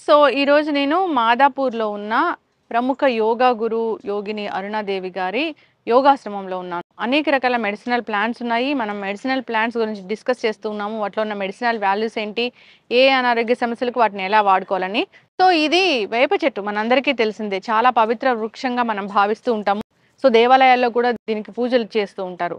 So ఈరోజు నేను మాదాపూర్లో ఉన్న ప్రముఖ యోగా గురు యోగిని అరుణాదేవి గారి యోగాశ్రమంలో ఉన్నాను. అనేక రకాల మెడిసినల్ ప్లాంట్స్ ఉన్నాయి. మనం మెడిసినల్ ప్లాంట్స్ గురించి డిస్కస్ చేస్తూ ఉన్నాము. వాటిలో ఉన్న మెడిసినల్ వాల్యూస్ ఏంటి, ఏ అనారోగ్య సమస్యలకు వాటిని ఎలా వాడుకోవాలని. సో ఇది వేప చెట్టు మనందరికీ తెలిసిందే. చాలా పవిత్ర వృక్షంగా మనం భావిస్తూ ఉంటాము. సో దేవాలయాల్లో కూడా దీనికి పూజలు చేస్తూ ఉంటారు.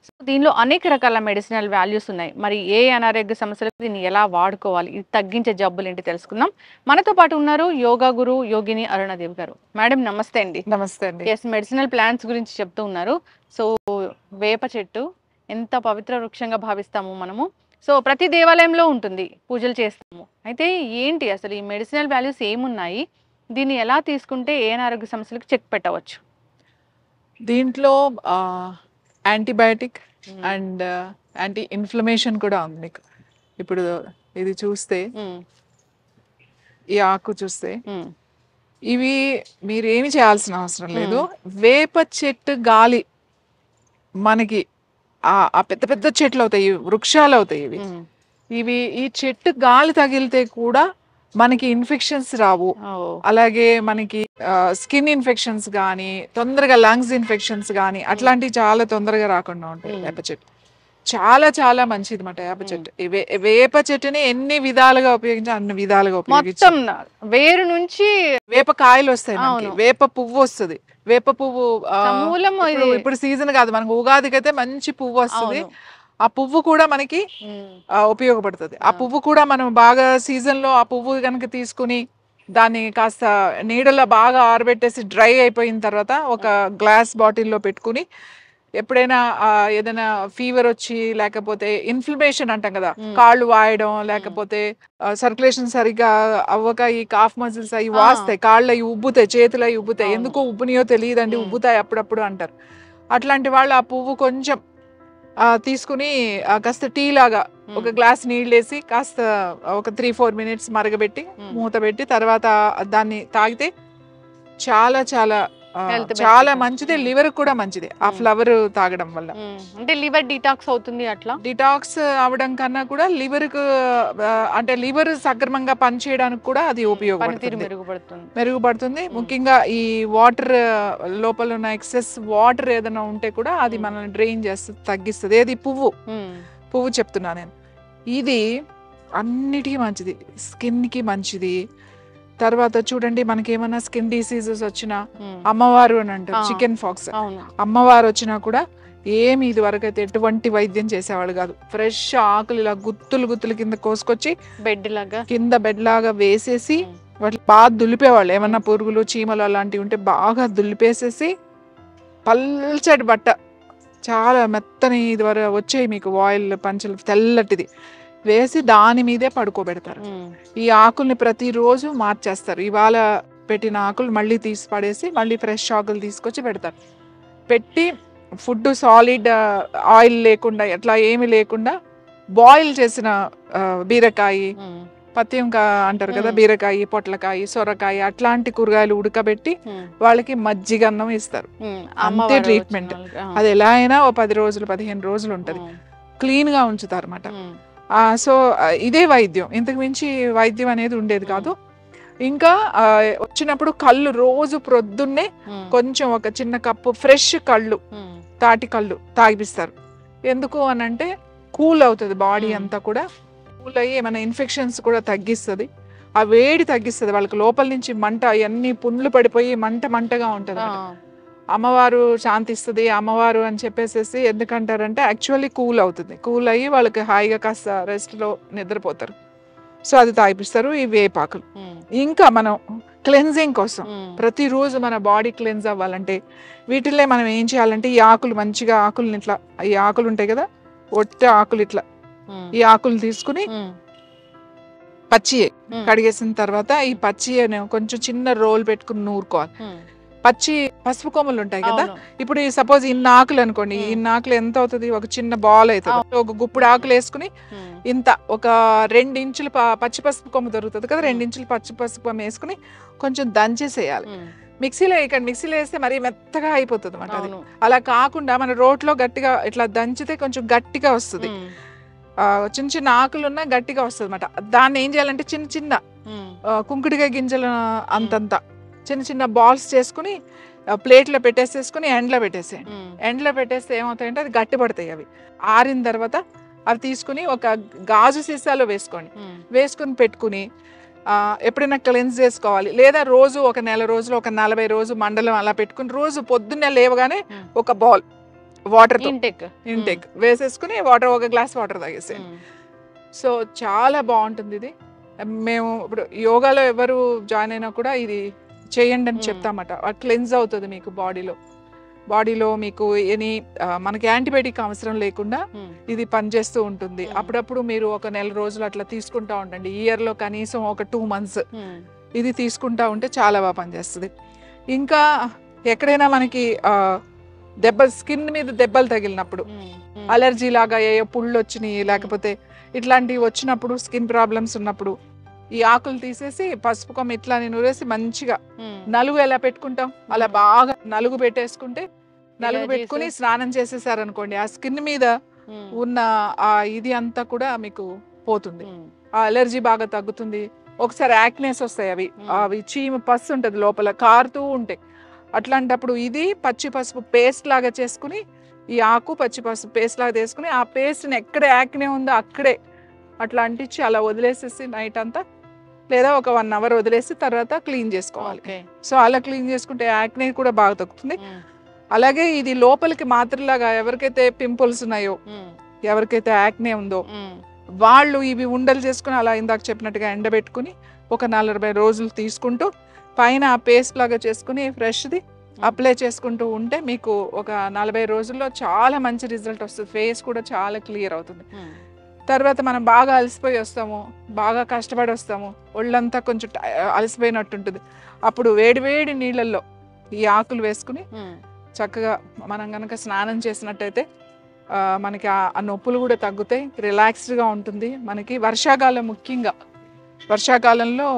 సో దీనిలో అనేక రకాల మెడిసినల్ వాల్యూస్ ఉన్నాయి. మరి ఏ అనారోగ్య సమస్యలకు దీన్ని ఎలా వాడుకోవాలి, ఇది తగ్గించే జబ్బులు ఏంటి తెలుసుకుందాం. మనతో పాటు ఉన్నారు యోగా గురు యోగిని అరుణాదేవి గారు. మేడం నమస్తే అండి. నమస్తే అండి. ఎస్, మెడిసినల్ ప్లాంట్స్ గురించి చెప్తూ ఉన్నారు. సో వేప చెట్టు ఎంత పవిత్ర వృక్షంగా భావిస్తాము మనము. సో ప్రతి దేవాలయంలో ఉంటుంది, పూజలు చేస్తాము. అయితే ఏంటి అసలు ఈ మెడిసినల్ వాల్యూస్ ఏమున్నాయి, దీన్ని ఎలా తీసుకుంటే ఏ అనారోగ్య సమస్యలకు చెక్ పెట్టవచ్చు? దీంట్లో యాంటీబయాటిక్ అండ్ యాంటీ ఇన్ఫ్లమేషన్ కూడా ఉంది మీకు. ఇప్పుడు ఇది చూస్తే, ఈ ఆకు చూస్తే, ఇవి మీరు ఏమి చేయాల్సిన అవసరం లేదు. వేప చెట్టు గాలి మనకి ఆ పెద్ద పెద్ద చెట్లు అవుతాయి, వృక్షాలు అవుతాయి ఇవి. ఇవి ఈ చెట్టు గాలి తగిలితే కూడా మనకి ఇన్ఫెక్షన్స్ రావు. అలాగే మనకి స్కిన్ ఇన్ఫెక్షన్స్ కానీ, తొందరగా లంగ్స్ ఇన్ఫెక్షన్స్ కానీ అట్లాంటివి చాలా తొందరగా రాకుండా ఉంటాయి. వేప చెట్టు చాలా చాలా మంచిది మాట. వేప చెట్టు, వేప చెట్టుని ఎన్ని విధాలుగా ఉపయోగించి అన్ని విధాలుగా ఉపయోగించి, వేరు నుంచి వేప కాయలు వస్తాయి మనకి, వేప పువ్వు వస్తుంది. వేప పువ్వు ఇప్పుడు సీజన్ కాదు, మనకు ఉగాదికి అయితే మంచి పువ్వు వస్తుంది. ఆ పువ్వు కూడా మనకి ఉపయోగపడుతుంది. ఆ పువ్వు కూడా మనం బాగా సీజన్ లో ఆ పువ్వు కనుక తీసుకుని దాన్ని కాస్త నీడలో బాగా ఆరబెట్టేసి డ్రై అయిపోయిన తర్వాత ఒక గ్లాస్ బాటిల్లో పెట్టుకుని, ఎప్పుడైనా ఏదైనా ఫీవర్ వచ్చి, లేకపోతే ఇన్ఫ్లమేషన్ అంటాం కదా, కాళ్ళు వాయడం, లేకపోతే సర్క్యులేషన్ సరిగ్గా అవ్వక ఈ కాఫ్ మజిల్స్ అవి వాస్తాయి, కాళ్ళు అవి ఉబ్బుతాయి, చేతులు అవి ఉబ్బుతాయి. ఎందుకో ఉబ్బునియో తెలియదండి, ఉబ్బుతాయి అప్పుడప్పుడు అంటారు. అట్లాంటి వాళ్ళు ఆ పువ్వు కొంచెం తీసుకుని కాస్త టీ లాగా ఒక గ్లాస్ నీళ్ళు వేసి కాస్త ఒక 3-4 minutes మరగబెట్టి మూత పెట్టి తర్వాత దాన్ని తాగితే చాలా చాలా చాలా మంచిది. లివర్ కూడా మంచిది ఆ ఫ్లవర్ తాగడం వల్ల. అంటే లివర్ డిటాక్స్ అవుతుంది. అట్లా డిటాక్స్ అవడం కన్నా కూడా లివర్ కు అంటే లివర్ సక్రమంగా పనిచేయడానికి కూడా అది ఉపయోగపడుతుంది, మెరుగుపడుతుంది. ముఖ్యంగా ఈ వాటర్ లోపల ఉన్న ఎక్సెస్ వాటర్ ఏదైనా ఉంటే కూడా అది మనల్ని డ్రైన్ చేస్తుంది, తగ్గిస్తుంది. ఏది పువ్వు చెప్తున్నా నేను. ఇది అన్నిటికీ మంచిది, స్కిన్ కి మంచిది. తర్వాత చూడండి, మనకి ఏమైనా స్కిన్ డిసీజెస్ వచ్చినా, అమ్మవారు అని అంటారు, చికెన్ ఫాక్స్, అమ్మవారు వచ్చినా కూడా ఏమి ఇది వరకు అయితే ఎటువంటి వైద్యం చేసేవాళ్ళు కాదు. ఫ్రెష్ ఆకులు ఇలా గుత్తులు గుత్తులు కింద కోసుకొచ్చి కింద బెడ్ లాగా వేసేసి వాటి బాగా దులిపేవాళ్ళు. ఏమన్నా పురుగులు చీమలు అలాంటివి ఉంటే బాగా దులిపేసేసి పల్చటి బట్ట, చాలా మెత్తని ఇది వరకు వచ్చాయి మీకు వాయిల్ పంచలు తెల్లటిది వేసి దాని మీదే పడుకోబెడతారు. ఈ ఆకుల్ని ప్రతిరోజు మార్చేస్తారు. ఇవాళ పెట్టిన ఆకులు మళ్ళీ తీసి పడేసి మళ్ళీ ఫ్రెష్ ఆకులు తీసుకొచ్చి పెడతారు. పెట్టి ఫుడ్ సాలిడ్ ఆయిల్ లేకుండా, ఎట్లా ఏమి లేకుండా బాయిల్ చేసిన బీరకాయ, పత్యం అంటారు కదా, బీరకాయ, పొట్లకాయ, సొరకాయ అట్లాంటి కూరగాయలు ఉడకబెట్టి వాళ్ళకి మజ్జిగన్నం ఇస్తారు. అంతే ట్రీట్మెంట్. అది ఎలా అయినా 10 రోజులు 15 రోజులు ఉంటుంది. క్లీన్ గా ఉంచుతారు అన్నమాట. సో ఇదే వైద్యం, ఇంతకు మించి వైద్యం అనేది ఉండేది కాదు. ఇంకా వచ్చినప్పుడు కళ్ళు రోజు ప్రొద్దున్నే కొంచెం ఒక చిన్న కప్పు ఫ్రెష్ కళ్ళు, తాటి కళ్ళు తాగిపిస్తారు. ఎందుకు అనంటే కూల్ అవుతుంది బాడీ అంతా కూడా, కూల్ అయ్యి ఏమైనా ఇన్ఫెక్షన్స్ కూడా తగ్గిస్తుంది, ఆ వేడి తగ్గిస్తుంది. వాళ్ళకి లోపల నుంచి మంట, అవన్నీ పుండ్లు పడిపోయి మంటగా ఉంటుంది. అమ్మవారు శాంతిస్తుంది అమ్మవారు అని చెప్పేసేసి ఎందుకంటారంటే యాక్చువల్లీ కూల్ అవుతుంది. కూల్ అయ్యి వాళ్ళకి హాయిగా కాస్త రెస్ట్లో నిద్రపోతారు. సో అది తాగిపిస్తారు ఈ వేపాకులు. ఇంకా మనం క్లెన్జింగ్ కోసం ప్రతిరోజు మన బాడీ క్లెన్స్ అవ్వాలంటే వీటిల్లో మనం ఏం చేయాలంటే, ఈ ఆకులు మంచిగా ఆకులు ఇట్లా, ఈ ఆకులు ఉంటాయి కదా, ఒట్టి ఆకులు ఇట్లా, ఈ ఆకులు తీసుకుని పచ్చి కడిగేసిన తర్వాత ఈ పచ్చి కొంచెం చిన్న రోల్ పెట్టుకుని నూరుకోవాలి. పచ్చి పసుపు కొమ్మలు ఉంటాయి కదా, ఇప్పుడు సపోజ్ ఇన్ని ఆకులు అనుకోండి, ఇన్ని ఆకులు ఎంత అవుతుంది, ఒక చిన్న బాల్ అవుతుంది. ఒక గుప్పుడు ఆకులు వేసుకుని ఇంత ఒక 2 ఇంచులు పచ్చి పసుపు కొమ్మ దొరుకుతుంది కదా, 2 ఇంచులు పచ్చి పసుపు కొమ్మ వేసుకుని కొంచెం దంచేసేయాలి. మిక్సీలో వేయకండి, మిక్సీలో వేస్తే మరీ మెత్తగా అయిపోతుంది అన్నమాట. అది అలా కాకుండా మన రోట్లో గట్టిగా ఇట్లా దంచితే కొంచెం గట్టిగా వస్తుంది. చిన్న చిన్న ఆకులు ఉన్నా గట్టిగా వస్తుంది అన్నమాట. దాన్ని ఏం చేయాలంటే చిన్న చిన్న కుంకుడికాయ గింజలు అంతంత చిన్న చిన్న బాల్స్ చేసుకుని ప్లేట్లో పెట్టేసేసుకుని ఎండలో పెట్టేసేయండి. ఎండలో పెట్టేస్తే ఏమవుతాయంటే అది గట్టి పడతాయి. అవి ఆరిన తర్వాత అవి తీసుకుని ఒక గాజు సీసాలో వేసుకోండి. వేసుకుని పెట్టుకుని ఎప్పుడైనా క్లెన్స్ చేసుకోవాలి లేదా రోజు ఒక నెల రోజులు ఒక 40 రోజు మండలం అలా పెట్టుకుని రోజు పొద్దున్నే లేవగానే ఒక బాల్ వాటర్ ఇంటేక్ వేసేసుకుని ఒక గ్లాస్ వాటర్ తాగేసేయండి. సో చాలా బాగుంటుంది ఇది. మేము ఇప్పుడు యోగాలో ఎవరు జాయిన్ అయినా కూడా ఇది చేయండి అని చెప్తామట. క్లెన్స్ అవుతుంది మీకు బాడీలో మీకు మనకి యాంటీబయాటిక్ అవసరం లేకుండా ఇది పనిచేస్తూ ఉంటుంది. అప్పుడప్పుడు మీరు ఒక నెల రోజులు అట్లా తీసుకుంటా ఉండండి. ఇయర్లో కనీసం ఒక 2 months ఇది తీసుకుంటా ఉంటే చాలా బాగా పనిచేస్తుంది. ఇంకా ఎక్కడైనా మనకి స్కిన్ మీద దెబ్బలు తగిలినప్పుడు అలర్జీ లాగా ఏ పుళ్ళు వచ్చినాయి లేకపోతే ఇట్లాంటివి వచ్చినప్పుడు స్కిన్ ప్రాబ్లమ్స్ ఉన్నప్పుడు ఈ ఆకులు తీసేసి పసుపు కొమ్మ ఇట్లా నూరేసి మంచిగా నలుగు ఎలా పెట్టుకుంటాం అలా బాగా నలుగు పెట్టుకుని స్నానం చేసేసారనుకోండి ఆ స్కిన్ మీద ఉన్న ఆ ఇది అంతా కూడా మీకు పోతుంది. ఆ అలర్జీ బాగా తగ్గుతుంది. ఒకసారి యాక్నేస్ వస్తాయి. అవి చీమ పసు ఉంటది లోపల కారుతూ ఉంటాయి. అట్లాంటప్పుడు ఇది పచ్చి పసుపు పేస్ట్ లాగా చేసుకుని ఈ ఆకు పచ్చి పసుపు పేస్ట్ లాగా తీసుకుని ఆ పేస్ట్ని ఎక్కడ యాక్నే ఉందో అక్కడే అట్లా అంటించి అలా వదిలేసేసి నైట్ అంతా లేదా ఒక 1 hour వదిలేసి తర్వాత క్లీన్ చేసుకోవాలి. సో అలా క్లీన్ చేసుకుంటే యాక్నే కూడా బాగా తగ్గుతుంది. అలాగే ఇది లోపలికి మాత్రలాగా ఎవరికైతే పింపుల్స్ ఉన్నాయో ఎవరికైతే యాక్నే ఉందో వాళ్ళు ఇవి ఉండలు చేసుకుని అలా ఇందాక చెప్పినట్టుగా ఎండబెట్టుకుని ఒక 40 రోజులు తీసుకుంటూ పైన ఆ పేస్ట్ లాగా చేసుకుని ఫ్రెష్ది అప్లై చేసుకుంటూ ఉంటే మీకు ఒక 40 రోజుల్లో చాలా మంచి రిజల్ట్ వస్తుంది. ఫేస్ కూడా చాలా క్లియర్ అవుతుంది. తర్వాత మనం బాగా అలసిపోయి వస్తాము, బాగా కష్టపడి వస్తాము, ఒళ్ళంతా కొంచెం అలసిపోయినట్టుంటుంది. అప్పుడు వేడి నీళ్ళల్లో ఈ ఆకులు వేసుకుని చక్కగా మనం కనుక స్నానం చేసినట్టయితే మనకి ఆ నొప్పులు కూడా తగ్గుతాయి, రిలాక్స్డ్గా ఉంటుంది. మనకి వర్షాకాలంలో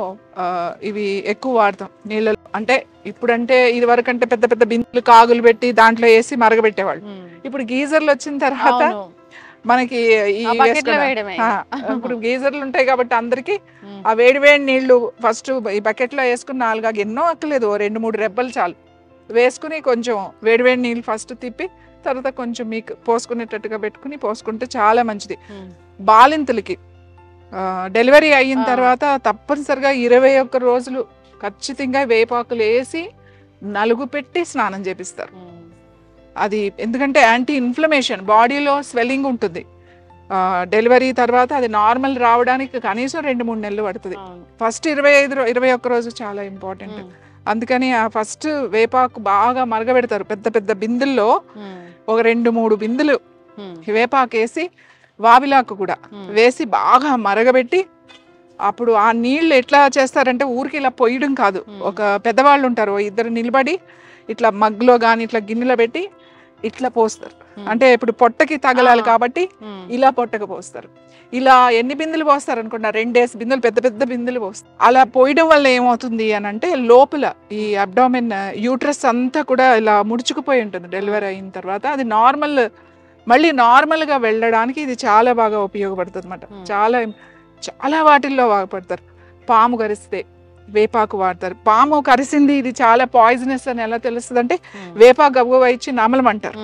ఇవి ఎక్కువ వాడతాం నీళ్ళలో. అంటే ఇప్పుడంటే ఇది వరకు అంటే పెద్ద పెద్ద బిందులు కాగులు పెట్టి దాంట్లో వేసి మరగబెట్టేవాళ్ళు. ఇప్పుడు గీజర్లు వచ్చిన తర్వాత మనకి ఇప్పుడు గీజర్లు ఉంటాయి కాబట్టి అందరికి ఆ వేడి నీళ్లు ఫస్ట్ ఈ బకెట్ లో వేసుకుని 4 ఎన్నో అక్కలేదు 2-3 రెబ్బలు చాలు వేసుకుని కొంచెం వేడి నీళ్ళు ఫస్ట్ తిప్పి తర్వాత కొంచెం మీకు పోసుకునేటట్టుగా పెట్టుకుని పోసుకుంటే చాలా మంచిది. బాలింతలకి డెలివరీ అయిన తర్వాత తప్పనిసరిగా 21 రోజులు ఖచ్చితంగా వేపాకులు వేసి నలుగు పెట్టి స్నానం చేపిస్తారు. అది ఎందుకంటే యాంటీ ఇన్ఫ్లమేషన్, బాడీలో స్వెల్లింగ్ ఉంటుంది. డెలివరీ తర్వాత అది నార్మల్ రావడానికి కనీసం 2-3 నెలలు పడుతుంది. ఫస్ట్ 21 రోజు చాలా ఇంపార్టెంట్. అందుకని ఆ ఫస్ట్ వేపాకు బాగా మరగబెడతారు. పెద్ద పెద్ద బిందుల్లో ఒక 2-3 బిందులు వేపాకు వేసి వావిలాకు కూడా వేసి బాగా మరగబెట్టి అప్పుడు ఆ నీళ్ళు ఎట్లా చేస్తారంటే ఊరికి ఇలా పొయ్యడం కాదు. ఒక పెద్దవాళ్ళు ఉంటారు, 2 నిలబడి ఇట్లా మగ్గులో కానీ ఇట్లా గిన్నెలో పెట్టి ఇట్లా పోస్తారు. అంటే ఇప్పుడు పొట్టకి తగలాలి కాబట్టి ఇలా పొట్టకు పోస్తారు. ఇలా ఎన్ని బిందులు పోస్తారు అనుకుంటా 2 బిందులు పెద్ద పెద్ద బిందులు పోస్తారు. అలా పోయడం వల్ల ఏమవుతుంది అని అంటే లోపల ఈ అబ్డామిన్ యూట్రస్ అంతా కూడా ఇలా ముడుచుకుపోయి ఉంటుంది. డెలివరీ అయిన తర్వాత అది మళ్ళీ నార్మల్గా వెళ్ళడానికి ఇది చాలా బాగా ఉపయోగపడుతుంది అన్నమాట. చాలా వాటిల్లో బాగుపడతారు. పాము కరిస్తే వేపాకు వాడతారు. పాము కరిసింది ఇది చాలా పాయిజనస్ అని ఎలా తెలుస్తుంది అంటే వేపాకు గబగబా ఇచ్చి నమలమంటారు.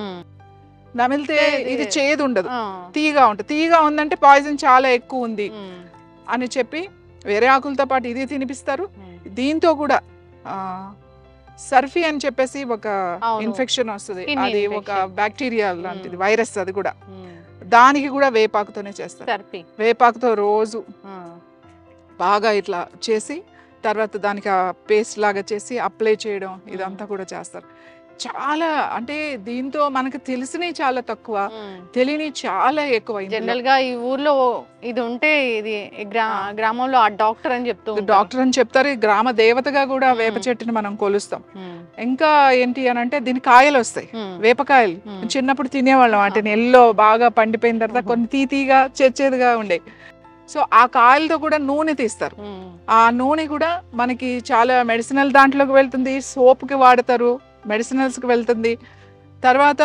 నమిలితే ఇది చేదు ఉండదు, తీయగా ఉంటుంది. తీయగా ఉందంటే పాయిజన్ చాలా ఎక్కువ ఉంది అని చెప్పి వేరే ఆకులతో పాటు ఇది తినిపిస్తారు. దీంతో కూడా సర్ఫీ అని చెప్పేసి ఒక ఇన్ఫెక్షన్ వస్తుంది, అది ఒక బ్యాక్టీరియా లాంటిది వైరస్, అది కూడా దానికి కూడా వేపాకుతోనే చేస్తారు. వేపాకుతో రోజు బాగా ఇట్లా చేసి తర్వాత దానికి ఆ పేస్ట్ లాగా చేసి అప్లై చేయడం ఇదంతా కూడా చేస్తారు. చాలా అంటే దీంతో మనకు తెలిసినవి చాలా తక్కువ, తెలియని చాలా ఎక్కువ. జనరల్ గా ఈ ఊర్లో ఇది ఉంటే ఇది గ్రామంలో ఆ డాక్టర్ అని చెప్తారు. ఈ గ్రామ దేవతగా కూడా వేప చెట్టుని మనం కొలుస్తాం. ఇంకా ఏంటి అని అంటే దీని కాయలు వస్తాయి, వేపకాయలు. చిన్నప్పుడు తినేవాళ్ళం వాటిని. ఎల్లో బాగా పండిపోయిన తర్వాత కొన్ని తీతీగా చేదుగా ఉండే. సో ఆ కాయలతో కూడా నూనె తీస్తారు. ఆ నూనె కూడా మనకి చాలా మెడిసినల్ దాంట్లోకి వెళ్తుంది, సోప్కి వాడతారు, మెడిసినల్స్ కి వెళ్తుంది. తర్వాత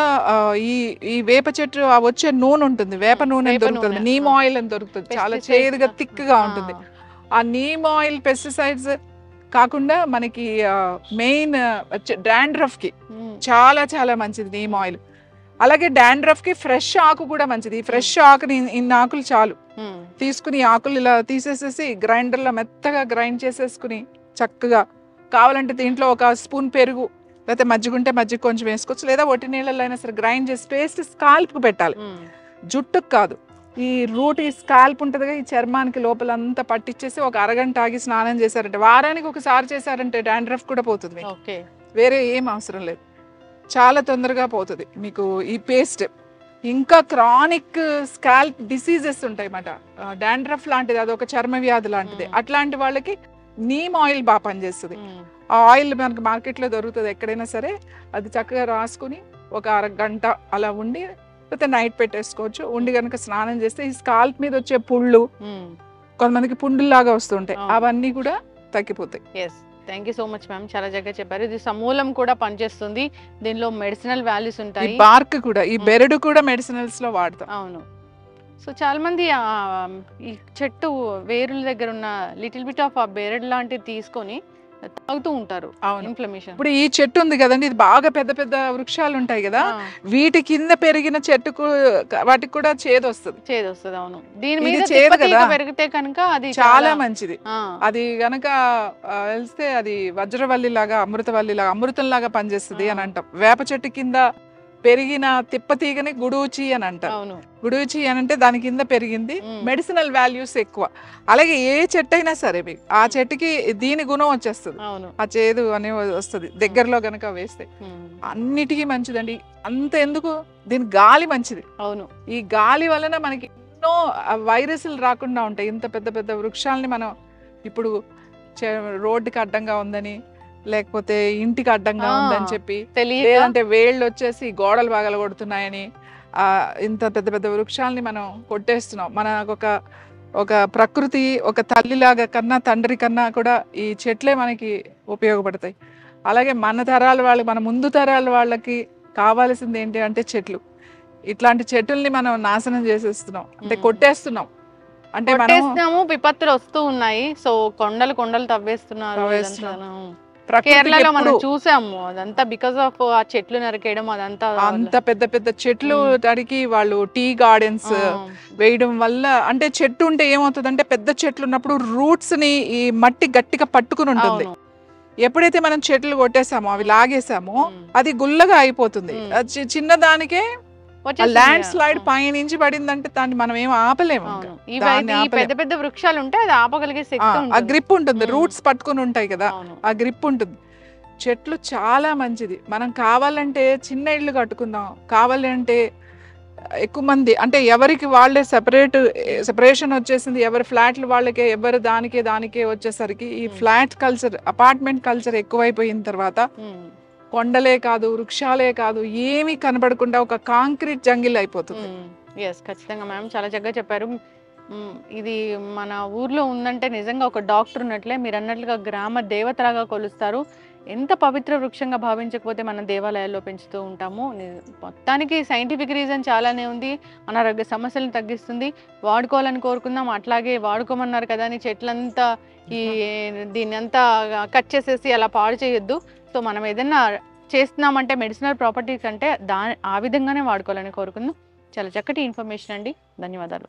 ఈ వేప చెట్టు వచ్చే నూనె ఉంటుంది, వేప నూనె దొరుకుతుంది, నీమ్ ఆయిల్ అని దొరుకుతుంది, చాలా చేదుగా థిక్గా ఉంటుంది. ఆ నీమ్ ఆయిల్ పెస్టిసైడ్స్ కాకుండా మనకి మెయిన్ డాండ్రఫ్కి చాలా చాలా మంచిది నీమ్ ఆయిల్. అలాగే డాండ్రఫ్కి ఫ్రెష్ ఆకు కూడా మంచిది. ఫ్రెష్ ఆకుని ఇన్ని ఆకులు చాలు తీసుకుని, ఆకులు ఇలా తీసేసేసి గ్రైండర్లో మెత్తగా గ్రైండ్ చేసేసుకుని చక్కగా కావాలంటే దీంట్లో ఒక స్పూన్ పెరుగు లేకపోతే మజ్జిగ ఉంటే మజ్జిగ కొంచెం వేసుకోవచ్చు, లేదా ఒట్టి నీళ్ళల్లో అయినా సరే గ్రైండ్ చేసి పేస్ట్ స్కాల్ప్కి పెట్టాలి, జుట్టుకు కాదు. ఈ రూట్ ఈ స్కాల్ప్ ఉంటుందిగా, ఈ చర్మానికి లోపల అంతా పట్టించేసి ఒక అరగంట ఆగి స్నానం చేశారంటే, వారానికి ఒకసారి చేశారంటే డాండ్రఫ్ కూడా పోతుంది. వేరే ఏం అవసరం లేదు, చాలా తొందరగా పోతుంది మీకు ఈ పేస్ట్. ఇంకా క్రానిక్ స్కాల్ప్ డిసీజెస్ ఉంటాయి అన్నమాట, డాండ్రఫ్ లాంటిది, అది ఒక చర్మ వ్యాధి లాంటిది. అట్లాంటి వాళ్ళకి నీమ్ ఆయిల్ బాగా పనిచేస్తుంది. ఆ ఆయిల్ మనకు మార్కెట్లో దొరుకుతుంది ఎక్కడైనా సరే, అది చక్కగా రాసుకుని ఒక అరగంట అలా ఉండి లేకపోతే నైట్ పెట్టేసుకోవచ్చు. ఉండి కనుక స్నానం చేస్తే ఈ స్కాల్ప్ మీద వచ్చే పుళ్ళు, కొంతమందికి పుండుల్లాగా వస్తుంటాయి, అవన్నీ కూడా తగ్గిపోతాయి. Thank you so much ma'am, చాలా చక్కగా చెప్పారు. ఇది సమూలం కూడా పనిచేస్తుంది, దీనిలో మెడిసినల్ వాల్యూస్ ఉంటాయి. బార్క్ కూడా, ఈ బెరడు కూడా మెడిసినల్స్ లో వాడతాం. అవును. సో చాలా మంది ఈ చెట్టు వేరుల దగ్గర ఉన్న లిటిల్ బిట్ ఆఫ్ ఆ బెరడు లాంటిది తీసుకొని తాగుతూ ఉంటారు. ఇన్ఫ్లమేషన్. ఇప్పుడు ఈ చెట్టు ఉంది కదండి, ఇది బాగా పెద్ద పెద్ద వృక్షాలు ఉంటాయి కదా, వీటి కింద పెరిగిన చెట్టుకు వాటికి కూడా చేదు వస్తుంది. అవును, దీని మీద చేదు కదా, పెరిగితే కనుక అది చాలా మంచిది. అది గనక వెళ్తే అది వజ్రవల్లి లాగా, అమృతవల్లి లాగా, అమృతం లాగా పనిచేస్తుంది అని అంటాం. వేప చెట్టు కింద పెరిగిన తిప్పతీగని గుడూచి అని అంటారు. గుడూచి అని అంటే దాని కింద పెరిగింది, మెడిసినల్ వాల్యూస్ ఎక్కువ. అలాగే ఏ చెట్టు అయినా సరే మీకు ఆ చెట్టుకి దీని గుణం వచ్చేస్తుంది, ఆ చేదు అనే వస్తుంది దగ్గరలో గనక వేస్తే. అన్నిటికీ మంచిదండి. అంత ఎందుకు, దీని గాలి మంచిది. అవును, ఈ గాలి వలన మనకి ఎన్నో వైరస్లు రాకుండా ఉంటాయి. ఇంత పెద్ద పెద్ద వృక్షాలని మనం ఇప్పుడు రోడ్డుకి అడ్డంగా ఉందని, లేకపోతే ఇంటికి అడ్డంగా ఉందని చెప్పి, లేదంటే వేళ్ళు వచ్చేసి గోడలు బాగా కొడుతున్నాయని ఇంత పెద్ద పెద్ద వృక్షాలని మనం కొట్టేస్తున్నాం. మనకు ఒక ప్రకృతి ఒక తల్లిలాగా కన్నా తండ్రి కన్నా కూడా ఈ చెట్లే మనకి ఉపయోగపడతాయి. అలాగే మన తరాల వాళ్ళకి, మన ముందు తరాల వాళ్ళకి కావాల్సింది ఏంటి అంటే చెట్లు. ఇట్లాంటి చెట్లని మనం నాశనం చేసేస్తున్నాం, అంటే కొట్టేస్తున్నాం. అంటే మనం విపత్తులు వస్తూ ఉన్నాయి. సో కొండలు తవ్వేస్తున్నారు. కేరళలో మనం చూసాము, అదంతా బికాస్ ఆఫ్ ఆ చెట్లు నరికేయడం. అదంతా అంత పెద్ద పెద్ద చెట్లు నరికి వాళ్ళు టీ గార్డెన్స్ వేయడం వల్ల, అంటే చెట్టు ఉంటే ఏమవుతుంది అంటే, పెద్ద చెట్లు ఉన్నప్పుడు రూట్స్ ని ఈ మట్టి గట్టిగా పట్టుకుని ఉంటుంది. ఎప్పుడైతే మనం చెట్లు కొట్టేసామో, అవి లాగేసామో, అది గుల్లగా అయిపోతుంది. చిన్నదానికే ల్యాండ్ స్లైడ్ పైనుంచి పడిందంటే దాన్ని మనం ఏం ఆపలేము. పెద్ద పెద్ద వృక్షాలు ఉంటే అది ఆపగలిగే శక్తి, ఆ గ్రిప్ ఉంటుంది, రూట్స్ పట్టుకుని ఉంటాయి కదా, ఆ గ్రిప్ ఉంటుంది. చెట్లు చాలా మంచిది. మనం కావాలంటే చిన్న ఇళ్ళు కట్టుకుందాం, కావాలంటే ఎక్కువ మంది, అంటే ఎవరికి వాళ్ళే సెపరేషన్ వచ్చేసింది, ఎవరి ఫ్లాట్లు వాళ్ళకే, ఎవరు దానికే వచ్చేసరికి ఈ ఫ్లాట్ కల్చర్, అపార్ట్మెంట్ కల్చర్ ఎక్కువైపోయిన తర్వాత కొండలే కాదు, వృక్షాలే కాదు, ఏమీ కనబడకుండా ఒక కాంక్రీట్ జంగిల్ అయిపోతుంది. ఖచ్చితంగా మ్యామ్, చాలా చక్కగా చెప్పారు. ఇది మన ఊర్లో ఉందంటే నిజంగా ఒక డాక్టర్ ఉన్నట్లే, మీరు అన్నట్లుగా గ్రామ దేవతలాగా కొలుస్తారు. ఎంత పవిత్ర వృక్షంగా భావించకపోతే మన దేవాలయాల్లో పెంచుతూ ఉంటాము. మొత్తానికి సైంటిఫిక్ రీజన్ చాలానే ఉంది, అనారోగ్య సమస్యలను తగ్గిస్తుంది, వాడుకోవాలని కోరుకుందాం. అట్లాగే వాడుకోమన్నారు కదా అని చెట్లంతా దీన్ని అంతా కట్ చేసేసి అలా పాడు చేయొద్దు. సో మనం ఏదైనా చేస్తున్నామంటే మెడిసినల్ ప్రాపర్టీస్ అంటే ఆ విధంగానే వాడుకోవాలని కోరుకుందాం. చాలా చక్కటి ఇన్ఫర్మేషన్ అండి, ధన్యవాదాలు.